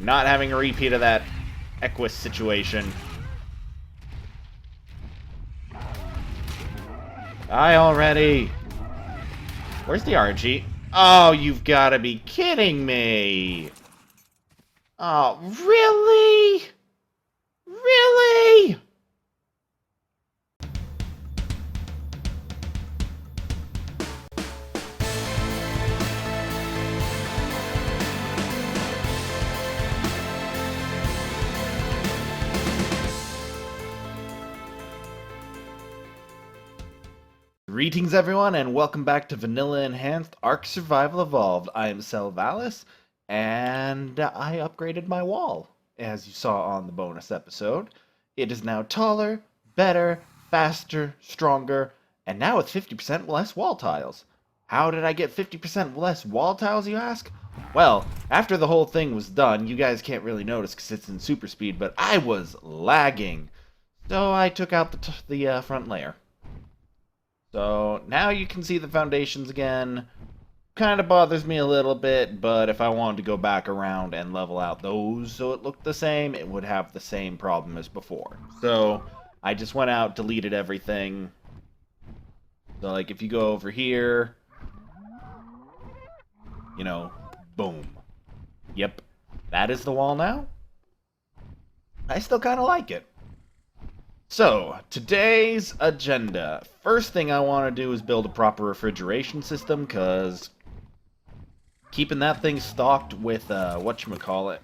not having a repeat of that Equus situation. Die already! Where's the RG? Oh, you've got to be kidding me! Oh, really? Really? Greetings everyone, and welcome back to Vanilla Enhanced Ark Survival Evolved. I am Selvalis, and I upgraded my wall, as you saw on the bonus episode. It is now taller, better, faster, stronger, and now with 50% less wall tiles. How did I get 50% less wall tiles, you ask? Well, after the whole thing was done, you guys can't really notice because it's in super speed, but I was lagging. So I took out the front layer. So now you can see the foundations again. Kind of bothers me a little bit, but if I wanted to go back around and level out those so it looked the same, it would have the same problem as before. So I just went out, deleted everything. So like if you go over here, you know, boom. Yep, that is the wall now. I still kind of like it. So, today's agenda. First thing I want to do is build a proper refrigeration system, because keeping that thing stocked with, whatchamacallit,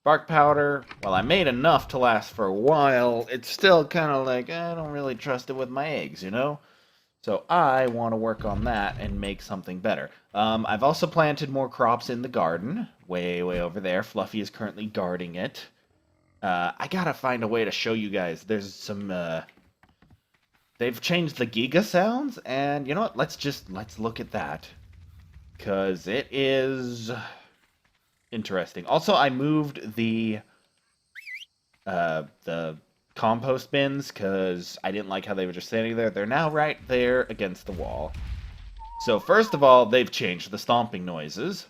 spark powder, well, I made enough to last for a while, it's still kind of like, I don't really trust it with my eggs, you know? So I want to work on that and make something better. I've also planted more crops in the garden, way over there. Fluffy is currently guarding it. I gotta find a way to show you guys. There's some, they've changed the Giga sounds, and you know what? Let's look at that. Because it is interesting. Also, I moved the compost bins, because I didn't like how they were just standing there. They're now right there against the wall. So, first of all, they've changed the stomping noises.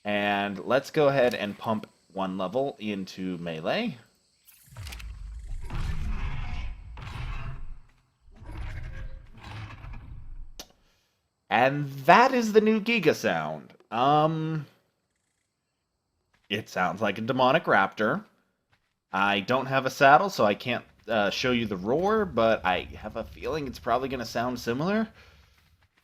And let's go ahead and pump one level into melee. And that is the new Giga sound. It sounds like a demonic raptor. I don't have a saddle, so I can't show you the roar, but I have a feeling it's probably going to sound similar.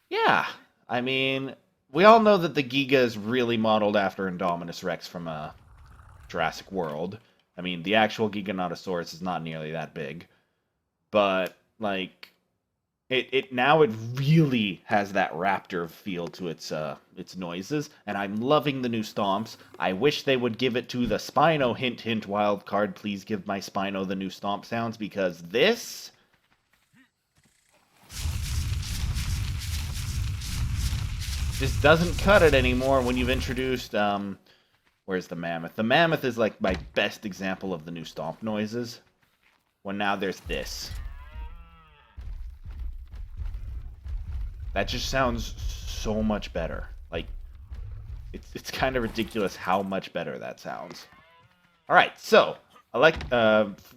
Yeah, I mean, we all know that the Giga is really modeled after Indominus Rex from Jurassic World. I mean, the actual Giganotosaurus is not nearly that big, but like it now it really has that raptor feel to its noises, and I'm loving the new stomps. I wish they would give it to the Spino. Hint hint wild card, please give my Spino the new stomp sounds, because this just doesn't cut it anymore when you've introduced where's the mammoth? The mammoth is like my best example of the new stomp noises. Well, now there's this. That just sounds so much better. Like, it's kind of ridiculous how much better that sounds. Alright, so,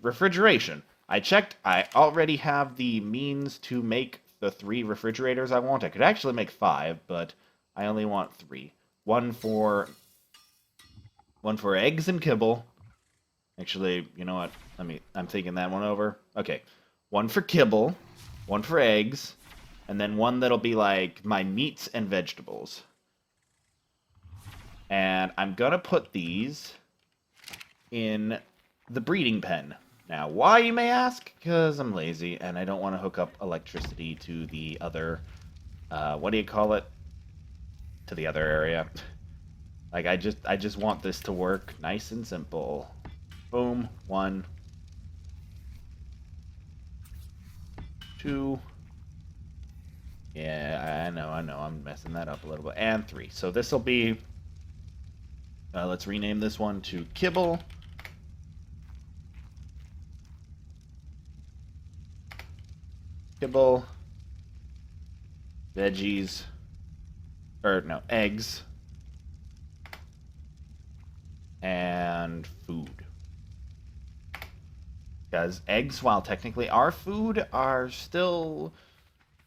refrigeration. I checked, I already have the means to make the 3 refrigerators I want. I could actually make 5, but I only want 3. One for eggs and kibble. Actually, you know what? I'm thinking that one over. Okay. One for kibble, one for eggs, and then one that'll be like my meats and vegetables. And I'm gonna put these in the breeding pen. Now, why, you may ask? Because I'm lazy and I don't want to hook up electricity to the other, what do you call it? To the other area. Like, I just want this to work nice and simple. Boom. 1. 2. Yeah, I know, I'm messing that up a little bit. And 3. So this will be, let's rename this one to Kibble. Kibble. Veggies. Or, no, eggs. and food. Because eggs, while technically are food, are still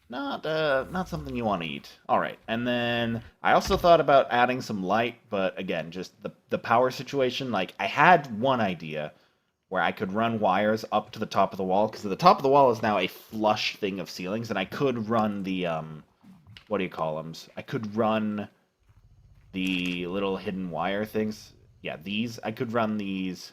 not something you want to eat. All right, and then I also thought about adding some light, but again, just the power situation. Like I had one idea where I could run wires up to the top of the wall, because the top of the wall is now a flush thing of ceilings, and I could run the what do you call them? I could run the little hidden wire things. Yeah, these I could run these.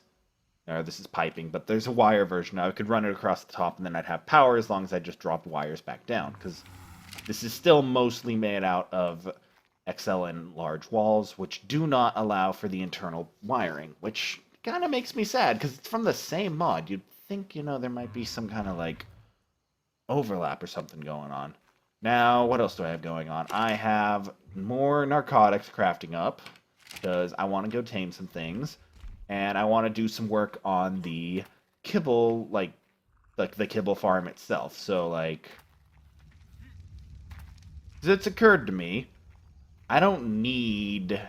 This is piping, but there's a wire version. I could run it across the top, and then I'd have power as long as I just dropped wires back down, because this is still mostly made out of XL and large walls, which do not allow for the internal wiring, which kind of makes me sad, because it's from the same mod. You'd think, there might be some kind of, like, overlap or something going on. Now, what else do I have going on? I have more narcotics crafting up, because I want to go tame some things. And I want to do some work on the kibble, like the kibble farm itself. So, like, it's occurred to me, I don't need,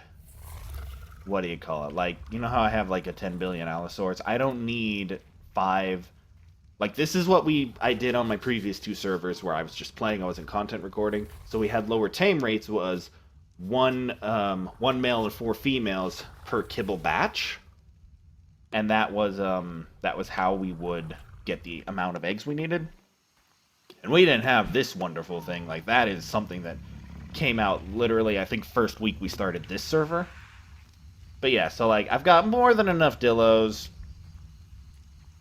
what do you call it? Like, you know how I have, like, a 10 billion Allosaurus? I don't need 5, like, this is what I did on my previous 2 servers where I was just playing, I wasn't content recording. So we had lower tame rates, was one male and 4 females per kibble batch. And that was how we would get the amount of eggs we needed. And we didn't have this wonderful thing. Like, that is something that came out literally, I think, first week we started this server. But yeah, so, like, I've got more than enough dillos.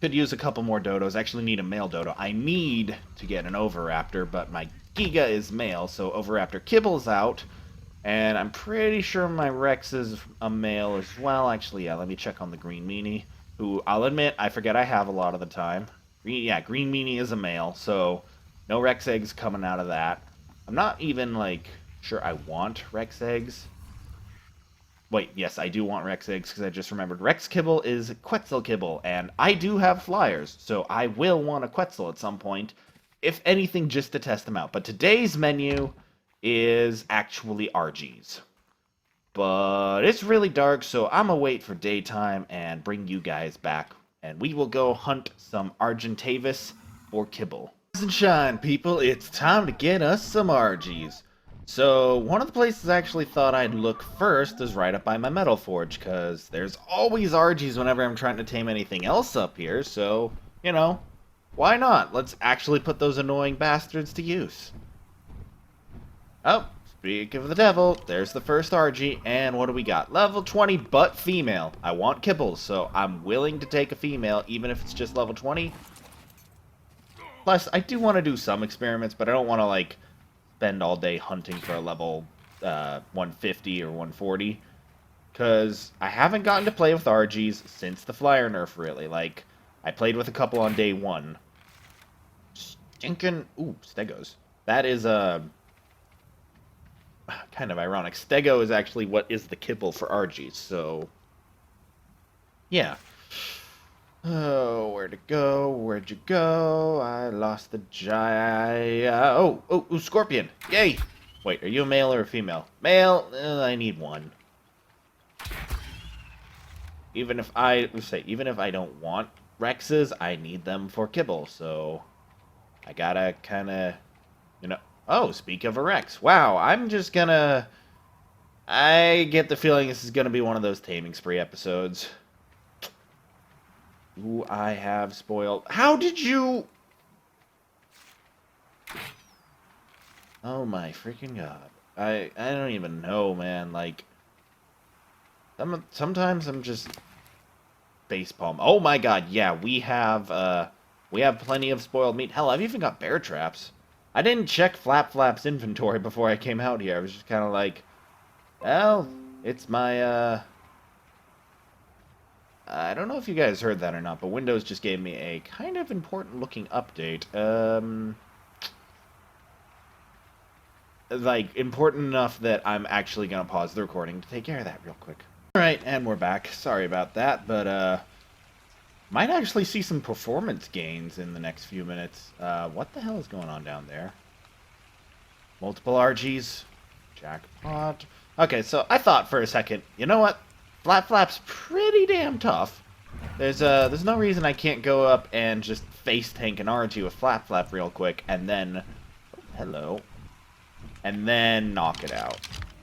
Could use a couple more dodos. Actually need a male dodo. I need to get an Oviraptor, but my Giga is male, so Oviraptor Kibble's out. And I'm pretty sure my Rex is a male as well. Actually, yeah, let me check on the Green Meanie, who I'll admit I forget I have a lot of the time. Green Meanie is a male, so no Rex eggs coming out of that. I'm not even, like, sure I want Rex eggs. Wait, yes, I do want Rex eggs, because I just remembered Rex Kibble is Quetzal Kibble, and I do have flyers, so I will want a Quetzal at some point, if anything, just to test them out. But today's menu is actually RGs. But it's really dark, so I'm gonna wait for daytime and bring you guys back, and we will go hunt some Argentavis for kibble. Rise and shine, people, it's time to get us some RGs. So, one of the places I actually thought I'd look first is right up by my metal forge, because there's always RGs whenever I'm trying to tame anything else up here, so, why not? Let's actually put those annoying bastards to use. Oh, speak of the devil, there's the first RG, and what do we got? Level 20, but female. I want kibbles, so I'm willing to take a female, even if it's just level 20. Plus, I do want to do some experiments, but I don't want to, like, spend all day hunting for a level 150 or 140. Because I haven't gotten to play with RGs since the flyer nerf, really. Like, I played with a couple on day 1. Stinkin'... Ooh, Stegos. That is, kind of ironic. Stego is actually what is the kibble for RGs, so... Yeah. Oh, where'd it go? Where'd you go? I lost the oh, Scorpion! Yay! Wait, are you a male or a female? Male? I need one. Even if I don't want Rexes, I need them for kibble, so... I gotta kinda... Oh, speak of a Rex. Wow, I'm just gonna... I get the feeling this is gonna be one of those taming spree episodes. Ooh, I have spoiled... How did you... Oh my freaking god. I don't even know, man. Like... Sometimes I'm just... facepalm. Oh my god, yeah, we have plenty of spoiled meat. Hell, I've even got bear traps. I didn't check Flap's inventory before I came out here. I was just kind of like, well, it's my, I don't know if you guys heard that or not, but Windows just gave me a kind of important-looking update. Like, important enough that I'm actually going to pause the recording to take care of that real quick. Alright, and we're back. Sorry about that, but, might actually see some performance gains in the next few minutes. What the hell is going on down there? Multiple RGs. Jackpot. Okay, so I thought for a second, you know what? Flap's pretty damn tough. There's no reason I can't go up and just face tank an RG with Flap real quick, and then... Oh, hello. And then knock it out.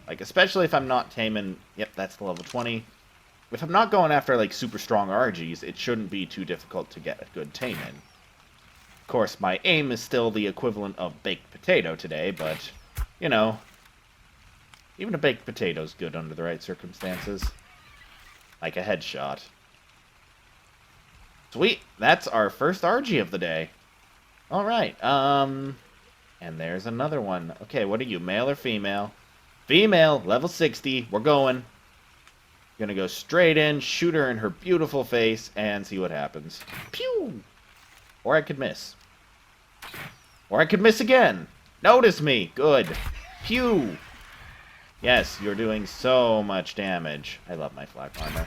Like, especially if I'm not taming... Yep, that's the level 20. If I'm not going after, like, super strong RGs, it shouldn't be too difficult to get a good tame in. Of course, my aim is still the equivalent of baked potato today, but, you know, even a baked potato's good under the right circumstances. Like a headshot. Sweet! That's our first RG of the day. Alright, and there's another one. Okay, what are you, male or female? Female, level 60, we're going. Gonna go straight in, shoot her in her beautiful face, and see what happens. Pew! Or I could miss. Or I could miss again! Notice me! Good. Pew! Yes, you're doing so much damage. I love my flak armor.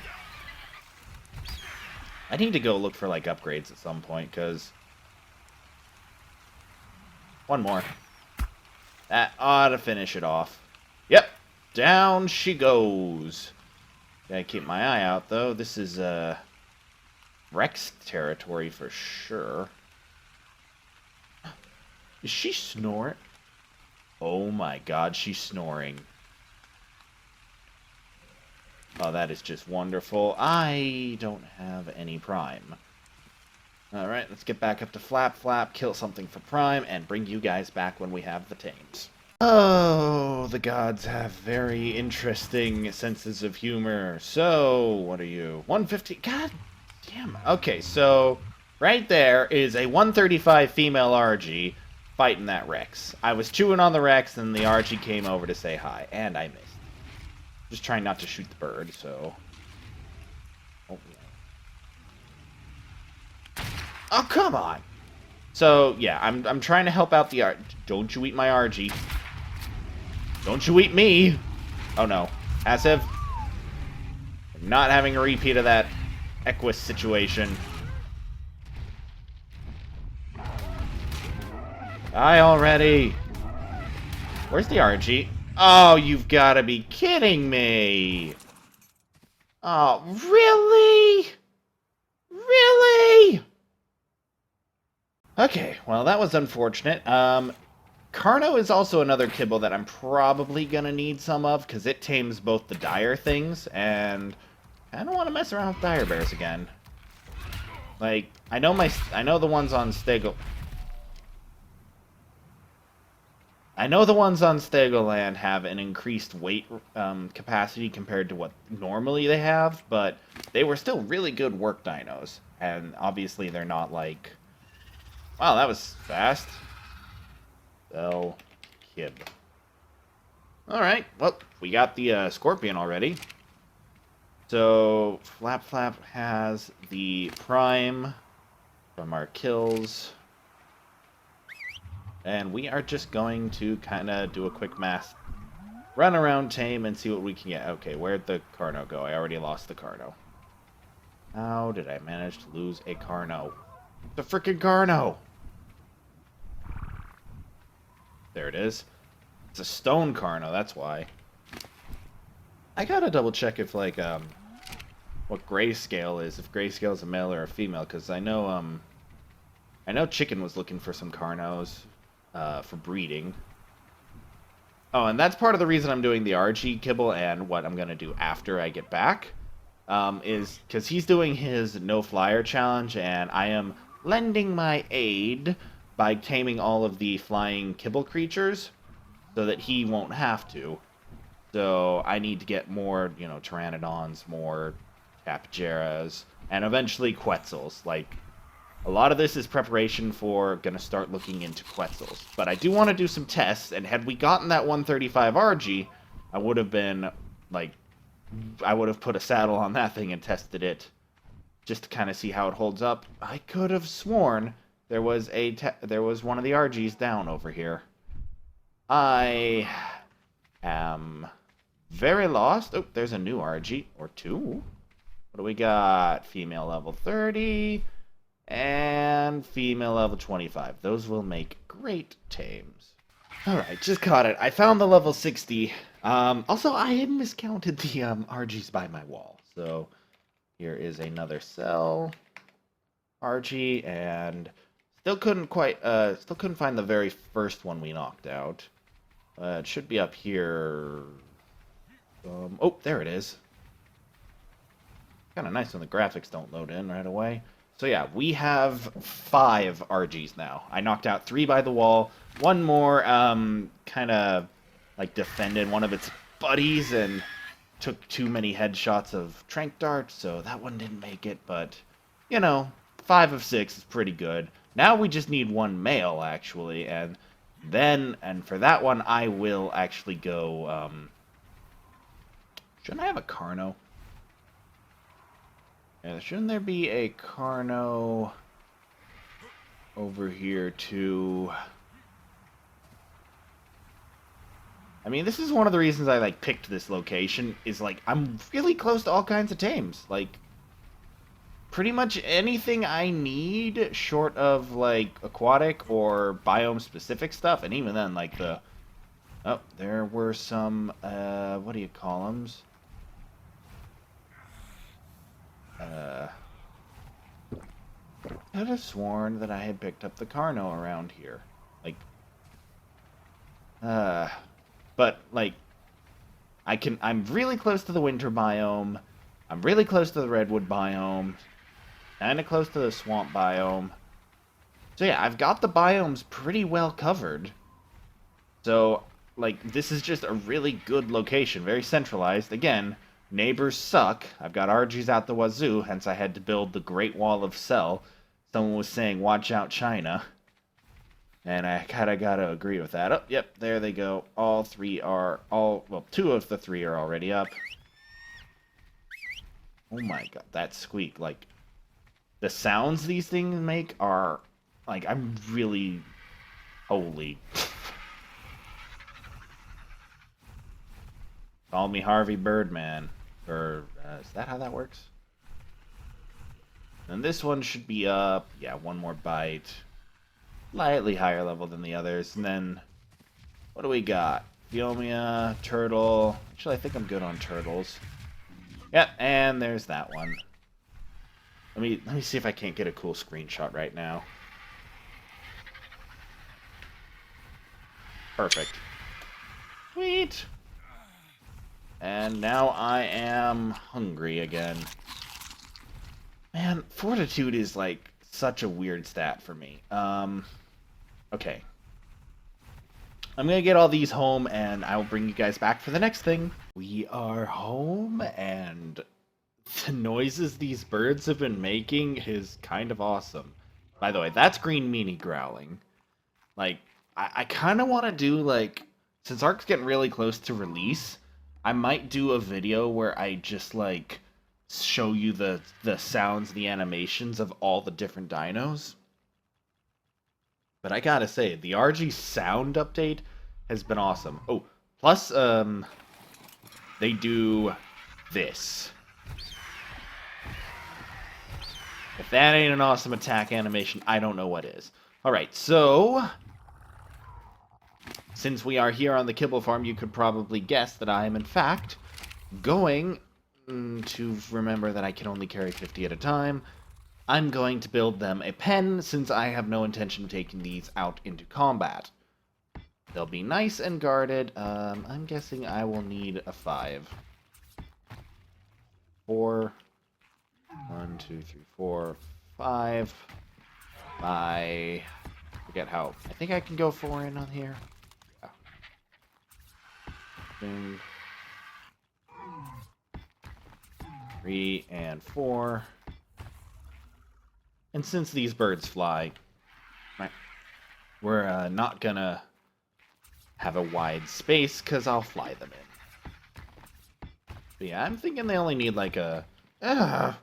I need to go look for, like, upgrades at some point, because... One more. That ought to finish it off. Yep! Down she goes! Gotta keep my eye out, though. This is, Rex territory for sure. Is she snoring? Oh my god, she's snoring. Oh, that is just wonderful. I don't have any prime. Alright, let's get back up to Flap, kill something for prime, and bring you guys back when we have the tames. Oh, the gods have very interesting senses of humor. So, what are you? 150? God damn. Okay, so right there is a 135 female RG fighting that Rex. I was chewing on the Rex, and the RG came over to say hi, and I missed. Just trying not to shoot the bird, so... Oh, yeah. Oh, come on! So, yeah, I'm trying to help out the RG. Don't you eat my RG. Don't you eat me! Oh, no. Passive. I'm not having a repeat of that Equus situation. Die already! Where's the RG? Oh, you've got to be kidding me! Oh, really? Really? Okay, well, that was unfortunate. Carno is also another kibble that I'm probably gonna need some of, because it tames both the dire things, and I don't want to mess around with dire bears again. Like, I know the ones on Stego... I know the ones on Stegoland have an increased weight capacity compared to what normally they have, but they were still really good work dinos. And obviously they're not like... Wow, that was fast. Bell Kib. Alright, well, we got the Scorpion already. So, Flap has the Prime from our kills. And we are just going to kind of do a quick mass run around tame and see what we can get. Okay, where'd the Carno go? I already lost the Carno. How did I manage to lose a Carno? The frickin' Carno! There it is. It's a stone Carno, that's why. I gotta double check if, like, what grayscale is. If grayscale is a male or a female, because I know Chicken was looking for some Carnos. For breeding. Oh, and that's part of the reason I'm doing the RG kibble and what I'm going to do after I get back. Is because he's doing his no flyer challenge, and I am lending my aid by taming all of the flying kibble creatures so that he won't have to. So I need to get more, you know, Pteranodons, more Capigeras, and eventually Quetzals. Like, a lot of this is preparation for going to start looking into Quetzals. But I do want to do some tests, and had we gotten that 135 RG, I would have been, like, I would have put a saddle on that thing and tested it just to kind of see how it holds up. I could have sworn there was one of the RGs down over here. I am very lost. Oh, there's a new RG, or two. What do we got? Female level 30... and female level 25. Those will make great tames. Alright, just caught it. I found the level 60. Also, I had miscounted the RGs by my wall. So here is another cell. RG, and still couldn't find the very first one we knocked out. It should be up here. Oh, there it is. Kind of nice when the graphics don't load in right away. So yeah, we have 5 RGs now. I knocked out 3 by the wall. One more, kind of like defended one of its buddies and took too many headshots of trank darts, so that one didn't make it. But you know, 5 of 6 is pretty good. Now we just need 1 male actually, and for that one I will actually go. Shouldn't I have a Carno? Yeah, shouldn't there be a Carno over here too? I mean, this is one of the reasons I like picked this location. Is like I'm really close to all kinds of tames. Like pretty much anything I need, short of like aquatic or biome specific stuff, and even then, like there were some what do you call them? I could have sworn that I had picked up the Carno around here. Like, but, like, I'm really close to the winter biome. I'm really close to the redwood biome. Kinda close to the swamp biome. So yeah, I've got the biomes pretty well covered. So, like, this is just a really good location. Very centralized. Again, neighbors suck. I've got RGs out the wazoo, hence I had to build the Great Wall of Cell. Someone was saying, watch out, China. And I kind of got to agree with that. Oh, yep, there they go. All 2 of the 3 are already up. Oh my god, that squeak. Like, the sounds these things make are, like, I'm really... Holy. Call me Harvey Birdman. Or, is that how that works? And this one should be up. Yeah, 1 more bite. Slightly higher level than the others. And then, what do we got? Phiomia, turtle. Actually, I think I'm good on turtles. Yep, and there's that one. Let me see if I can't get a cool screenshot right now. Perfect. Sweet. And now I am hungry again. Man, fortitude is like such a weird stat for me. Okay. I'm gonna get all these home and I will bring you guys back for the next thing. We are home and the noises these birds have been making is kind of awesome. By the way, that's Green Meanie growling. Like, I kind of want to do, like, since Ark's getting really close to release, I might do a video where I just, like, show you the sounds, the animations of all the different dinos. But I gotta say, the RG sound update has been awesome. Oh, plus, they do this. If that ain't an awesome attack animation, I don't know what is. Alright, so... since we are here on the Kibble Farm, you could probably guess that I am, in fact, going to remember that I can only carry 50 at a time. I'm going to build them a pen, since I have no intention of taking these out into combat. They'll be nice and guarded. I'm guessing I will need a 5. 4. 1, 2, 3, 4, 5. I forget how. I think I can go 4 in on here. Yeah. 3 and 4. And since these birds fly, we're not gonna have a wide space, because I'll fly them in. But yeah, I'm thinking they only need like a...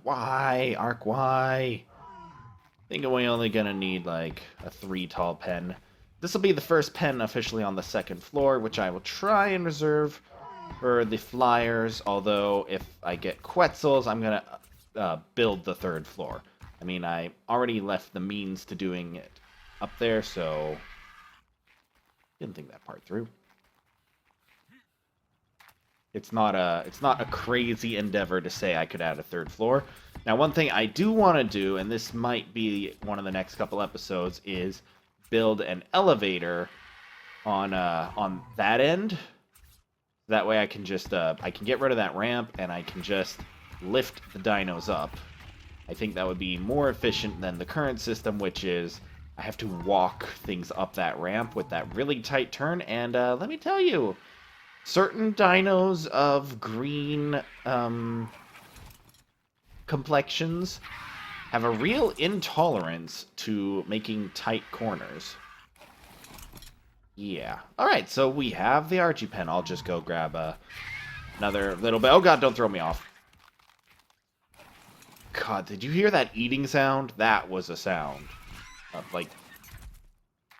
why? Arc, why? I think we're only gonna need like a 3 tall pen. This will be the first pen officially on the 2nd floor, which I will try and reserve for the flyers, although if I get Quetzals, I'm gonna build the 3rd floor. I mean, I already left the means to doing it up there, so... didn't think that part through. It's not a crazy endeavor to say I could add a third floor. Now, one thing I do want to do, and this might be one of the next couple episodes, is build an elevator on that end. That way I can just I can get rid of that ramp and I can just lift the dinos up. I think that would be more efficient than the current system, which is I have to walk things up that ramp with that really tight turn. And let me tell you, certain dinos of green complexions have a real intolerance to making tight corners. Yeah. Alright, so we have the Archie pen. I'll just go grab another little bit. Oh god, don't throw me off. God, did you hear that eating sound? That was a sound. Like...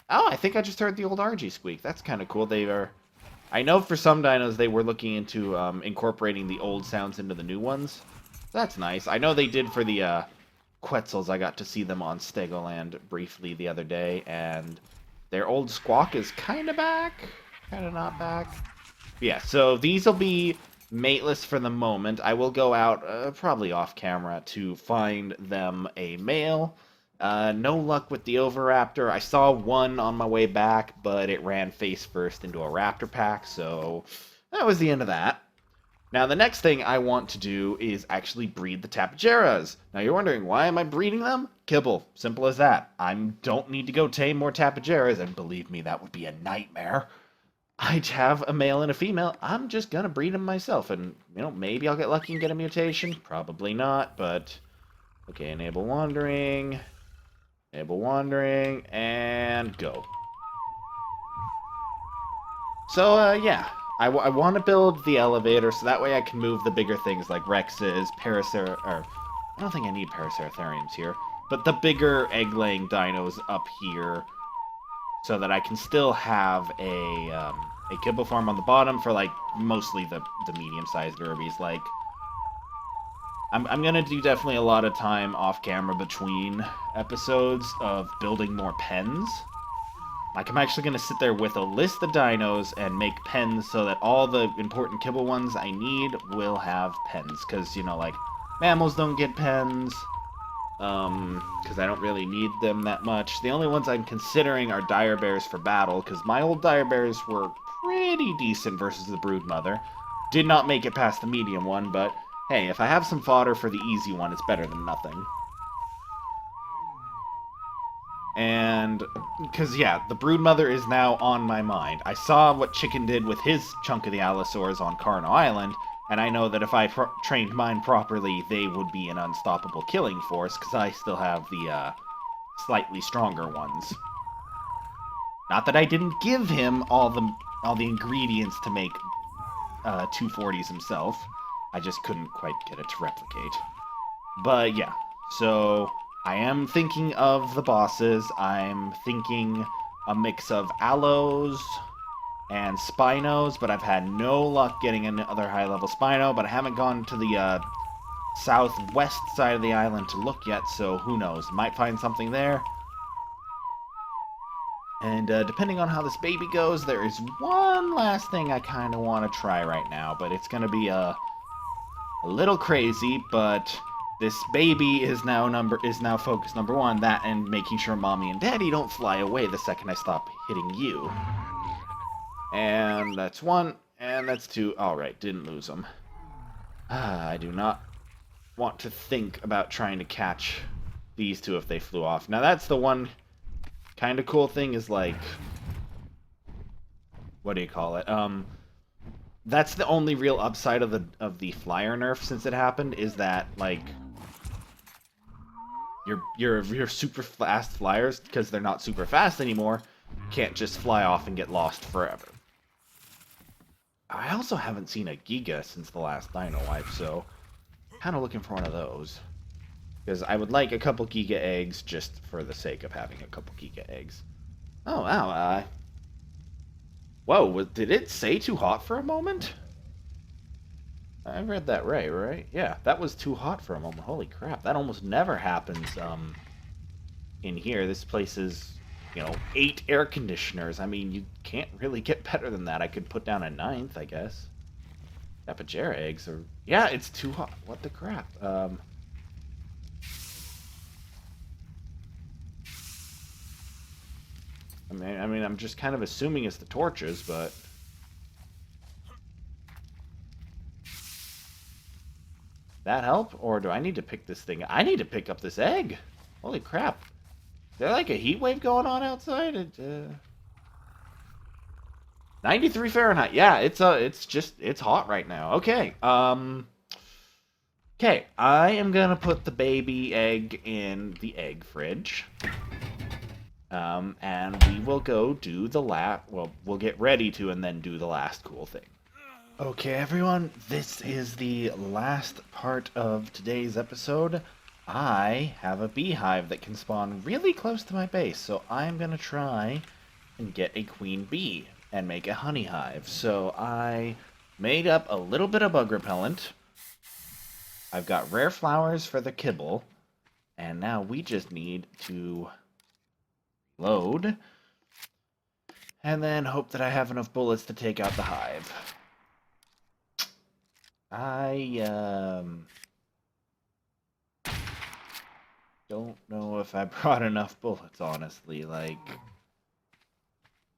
Oh, I think I just heard the old Archie squeak. That's kind of cool. They are... I know for some dinos they were looking into incorporating the old sounds into the new ones. That's nice. I know they did for the Quetzals. I got to see them on Stegoland briefly the other day, and their old squawk is kind of back, kind of not back. Yeah, so these will be mateless for the moment. I will go out, probably off camera, to find them a male. No luck with the Oviraptor. I saw one on my way back, but it ran face first into a raptor pack, so that was the end of that. Now, the next thing I want to do is actually breed the Tapageras. Now, you're wondering, why am I breeding them? Kibble. Simple as that. I don't need to go tame more Tapageras, and believe me, that would be a nightmare. I'd have a male and a female. I'm just gonna breed them myself, and, you know, maybe I'll get lucky and get a mutation. Probably not, but... Okay, enable wandering, and go. So, yeah. I want to build the elevator so that way I can move the bigger things like Rexes, or I don't think I need Paraceratheriums here, but the bigger egg-laying dinos up here so that I can still have a kibble farm on the bottom for, like, mostly the medium-sized derbies. Like, I'm going to do definitely a lot of time off-camera between episodes of building more pens. Like, I'm actually going to sit there with a list of dinos and make pens so that all the important kibble ones I need will have pens. Because, you know, like, mammals don't get pens. Because I don't really need them that much. The only ones I'm considering are dire bears for battle, because my old dire bears were pretty decent versus the brood mother. Did not make it past the medium one, but hey, if I have some fodder for the easy one, it's better than nothing. And, because, yeah, the broodmother is now on my mind. I saw what Chicken did with his chunk of the Allosaurs on Carno Island, and I know that if I trained mine properly, they would be an unstoppable killing force, because I still have the, slightly stronger ones. Not that I didn't give him all the ingredients to make, 240s himself. I just couldn't quite get it to replicate. But, yeah, so... I am thinking of the bosses. I'm thinking a mix of Allos and Spinos, but I've had no luck getting another high-level Spino, but I haven't gone to the southwest side of the island to look yet, so who knows. Might find something there. And depending on how this baby goes, there is one last thing I kind of want to try right now, but it's going to be a little crazy, but... This baby is now focus number one, that and making sure mommy and daddy don't fly away the second I stop hitting you. And that's one, and that's two. Alright, didn't lose them. I do not want to think about trying to catch these two if they flew off. Now that's the one kind of cool thing is like... What do you call it? That's the only real upside of the flyer nerf since it happened, is that, like... Your super fast flyers, because they're not super fast anymore, can't just fly off and get lost forever. I also haven't seen a Giga since the last Dino wipe, so kind of looking for one of those. Because I would like a couple Giga eggs just for the sake of having a couple Giga eggs. Oh, wow. Whoa, did it say too hot for a moment? I read that right? Yeah, that was too hot for a moment. Holy crap, that almost never happens in here. This place is, you know, 8 air conditioners. I mean, you can't really get better than that. I could put down a 9th, I guess. Tapajara eggs are... Yeah, it's too hot. What the crap? I mean, I'm just kind of assuming it's the torches, but... That help? Or do I need to pick this thing? I need to pick up this egg! Holy crap. Is there like a heat wave going on outside? 93 Fahrenheit. Yeah, it's hot right now. Okay. Okay, I am gonna put the baby egg in the egg fridge. And we will go do the well, we'll get ready to and then do the last cool thing. Okay, everyone, this is the last part of today's episode. I have a beehive that can spawn really close to my base, so I'm gonna try and get a queen bee and make a honey hive. So I made up a little bit of bug repellent. I've got rare flowers for the kibble, and now we just need to load, and then hope that I have enough bullets to take out the hive. I don't know if I brought enough bullets, honestly. Like,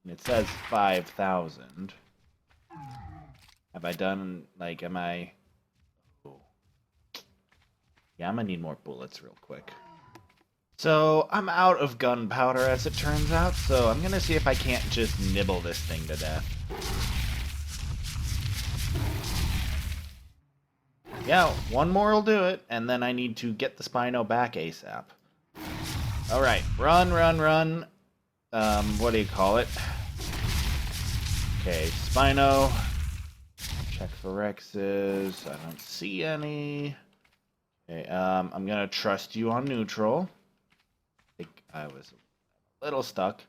it says 5,000. Have I done, like, am I... Oh. Yeah, I'm gonna need more bullets real quick. So, I'm out of gunpowder, as it turns out, so I'm gonna see if I can't just nibble this thing to death. Yeah, one more will do it, and then I need to get the Spino back ASAP. Alright, run, run, run. What do you call it? Okay, Spino. Check for Rexes. I don't see any. Okay, I'm gonna trust you on neutral. I think I was a little stuck.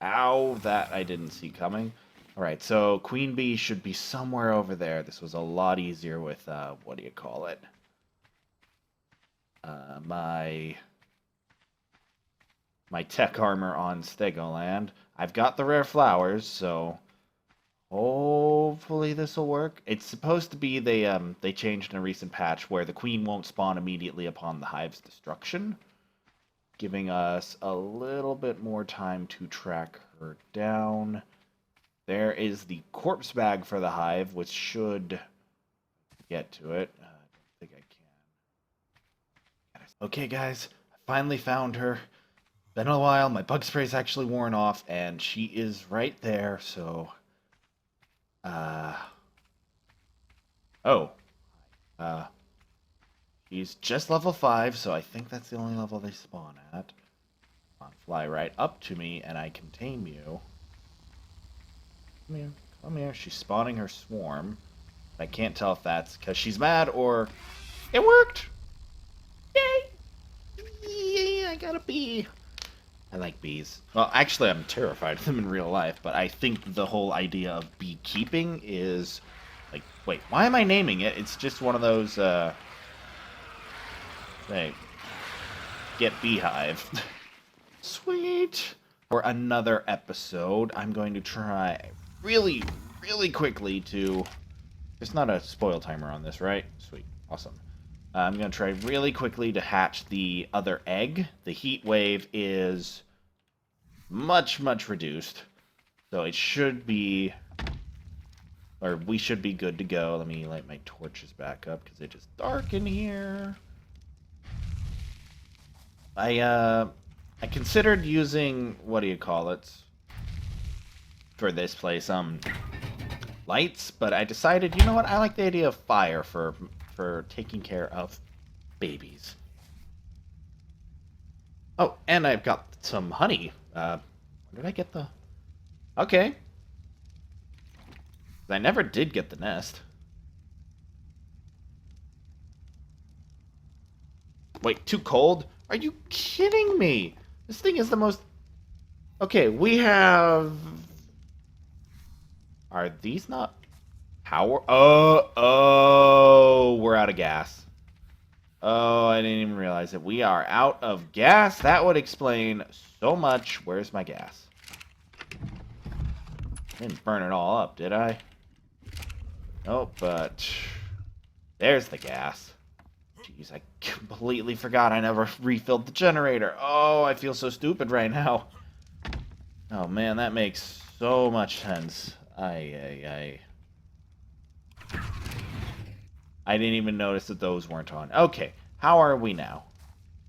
Ow, that I didn't see coming. Alright, so Queen Bee should be somewhere over there. This was a lot easier with, what do you call it? My tech armor on Stegoland. I've got the rare flowers, so hopefully this will work. It's supposed to be they changed in a recent patch where the queen won't spawn immediately upon the hive's destruction, giving us a little bit more time to track her down. There is the corpse bag for the hive, which should get to it. I don't think I can. Okay, guys, I finally found her. Been a while, my bug spray's actually worn off, and she is right there, so... She's just level 5, so I think that's the only level they spawn at. Come on, fly right up to me, and I can tame you. Come here, come here. She's spawning her swarm. I can't tell if that's because she's mad or... It worked! Yay! Yay, I got a bee! I like bees. Well, actually, I'm terrified of them in real life, but I think the whole idea of beekeeping is... Like, wait, why am I naming it? It's just one of those, Hey, get beehive. Sweet! For another episode, I'm going to try really, really quickly to... There's not a spoil timer on this, right? Sweet. Awesome. I'm going to try really quickly to hatch the other egg. The heat wave is much, much reduced. So it should be... Or we should be good to go. Let me light my torches back up because it's just dark in here. I considered using... What do you call it? For this place, lights, but I decided, you know what, I like the idea of fire for taking care of babies. Oh, and I've got some honey. Where did I get the... Okay. I never did get the nest. Wait, too cold? Are you kidding me? This thing is the most... Okay, we have... Are these not power? Oh, we're out of gas. Oh, I didn't even realize it. We are out of gas. That would explain so much. Where's my gas? I didn't burn it all up, did I? Oh, but there's the gas. Jeez, I completely forgot I never refilled the generator. Oh, I feel so stupid right now. Oh man, that makes so much sense. I didn't even notice that those weren't on. Okay, how are we now?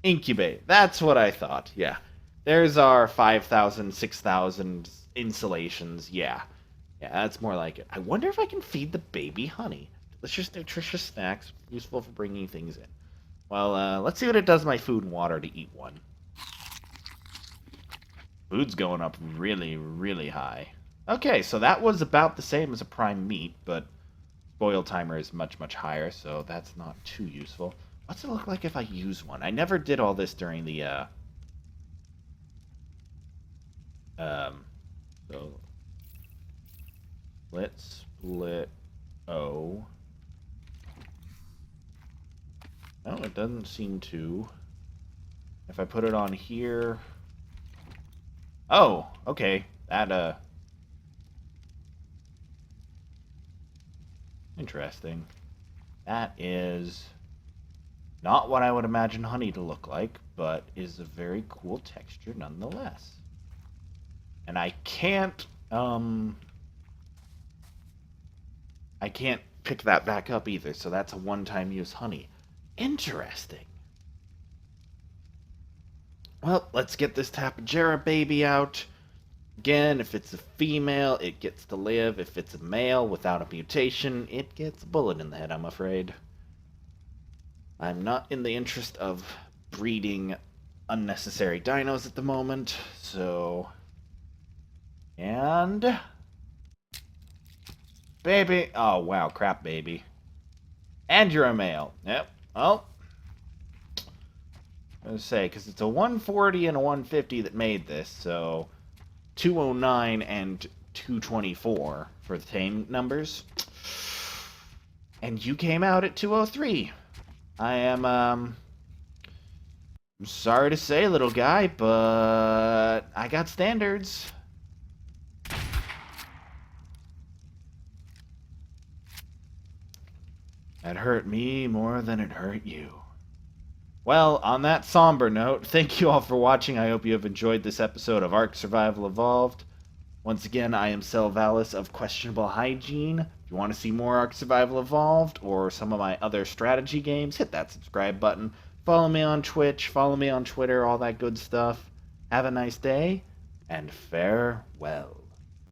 Incubate. That's what I thought. Yeah. There's our 5,000, 6,000 insulations. Yeah. Yeah, that's more like it. I wonder if I can feed the baby honey. Delicious, nutritious snacks, useful for bringing things in. Well, let's see what it does to my food and water to eat one. Food's going up really, really high. Okay, so that was about the same as a prime meat, but boil timer is much, much higher, so that's not too useful. What's it look like if I use one? I never did all this during the, so let's split O. No, it doesn't seem to. If I put it on here... Oh, okay. That, interesting. That is not what I would imagine honey to look like, but is a very cool texture nonetheless. And I can't pick that back up either, so that's a one-time use honey. Interesting. Well, let's get this Tapejara baby out. Again, if it's a female, it gets to live. If it's a male without a mutation, it gets a bullet in the head, I'm afraid. I'm not in the interest of breeding unnecessary dinos at the moment, so... And... Baby! Oh, wow, crap, baby. And you're a male. Yep. Well... I was say, because it's a 140 and a 150 that made this, so... 209 and 224 for the tame numbers. And you came out at 203. I am, I'm sorry to say, little guy, but I got standards. That hurt me more than it hurt you. Well, on that somber note, thank you all for watching. I hope you have enjoyed this episode of Ark Survival Evolved. Once again, I am Selvalis of Questionable Hygiene. If you want to see more Ark Survival Evolved or some of my other strategy games, hit that subscribe button. Follow me on Twitch, follow me on Twitter, all that good stuff. Have a nice day, and farewell.